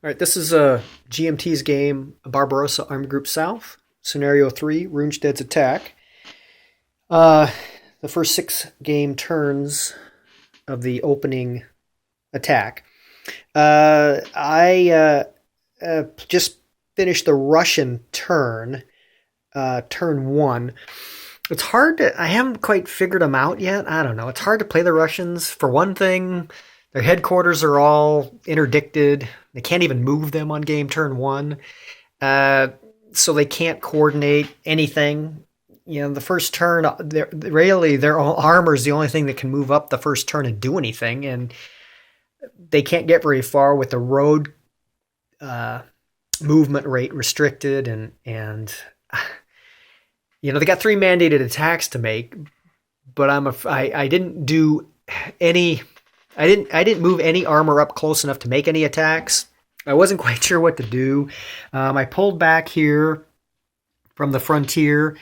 All right, this is GMT's game, Barbarossa Armed Group South, Scenario 3, Rundstedt's attack. Uh, the first 6 game turns of the opening attack. I just finished the Russian turn, turn 1. It's hard to, I haven't quite figured them out yet. I don't know. It's hard to play the Russians. For one thing, their headquarters are all interdicted. They can't even move them on game turn 1. Uh, so they can't coordinate anything. You know, the first turn, really, their armor is the only thing that can move up the first turn and do anything. And they can't get very far with the road uh, movement rate restricted. And you know, they got 3 mandated attacks to make, but I didn't do any. I didn't move any armor up close enough to make any attacks. I wasn't quite sure what to do. I pulled back here from the frontier,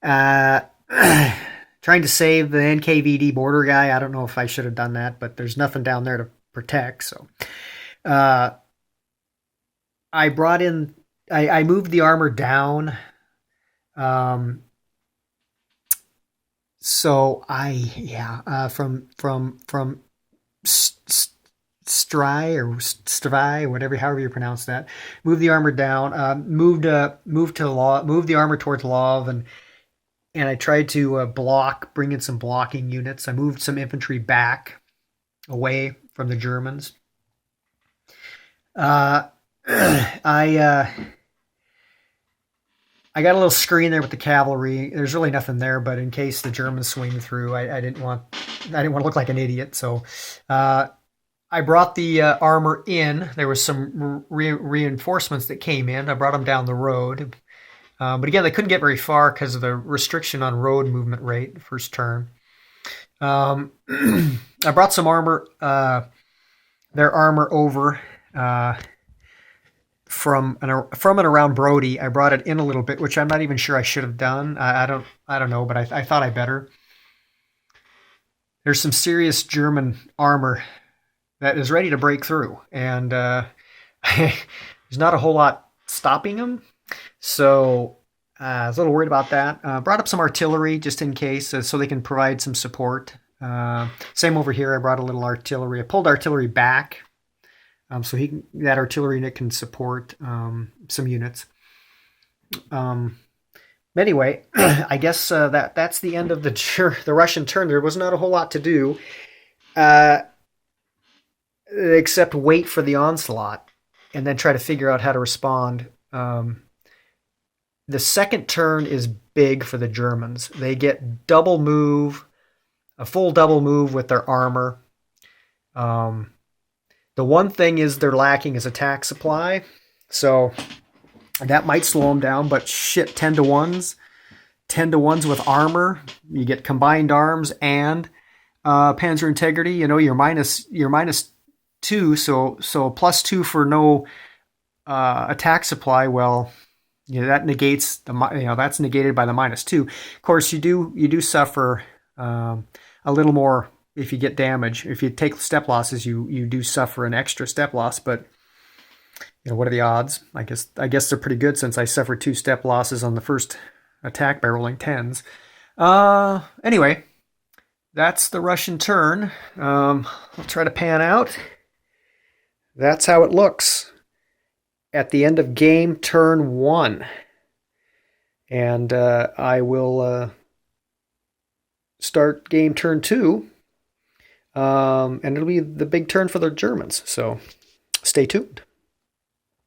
uh, trying to save the NKVD border guy. I don't know if I should have done that, but there's nothing down there to protect. So uh, I brought in. I moved the armor down. Um, so from Stry or Stry, whatever, however you pronounce that. Moved the armor down. Moved the armor towards Lov, and I tried to bring in some blocking units. I moved some infantry back away from the Germans. Uh, I I got a little screen there with the cavalry. There's really nothing there, but in case the Germans swing through, I didn't want to look like an idiot. So uh, I brought the armor in. There was some reinforcements that came in. I brought them down the road, but again, they couldn't get very far because of the restriction on road movement rate. First turn, I brought some armor, their armor over. From and around Brody. I brought it in a little bit, which I'm not even sure I should have done. I don't know, but I thought I better. There's some serious German armor that is ready to break through, and there's not a whole lot stopping them. So I was a little worried about that. Brought up some artillery just in case, so they can provide some support. Same over here. I brought a little artillery. I pulled artillery back. So that artillery unit can support some units. Anyway, I guess that's the end of the Russian turn. There was not a whole lot to do, except wait for the onslaught and then try to figure out how to respond. The second turn is big for the Germans. They get a full double move with their armor. The one thing is they're lacking is attack supply, so that might slow them down, but shit, 10 to 1s. 10 to 1s with armor. You get combined arms and panzer integrity. You know, you're minus 2, so +2 for no attack supply. Well, you know, that negates that's negated by the -2. Of course, you do suffer a little more. If you get damage, if you take step losses, you do suffer an extra step loss. But you know, what are the odds? I guess they're pretty good since I suffered 2 step losses on the first attack by rolling 10s. Anyway, that's the Russian turn. I'll try to pan out. That's how it looks at the end of game turn 1, and I will start game turn 2. And it'll be the big turn for the Germans. So stay tuned.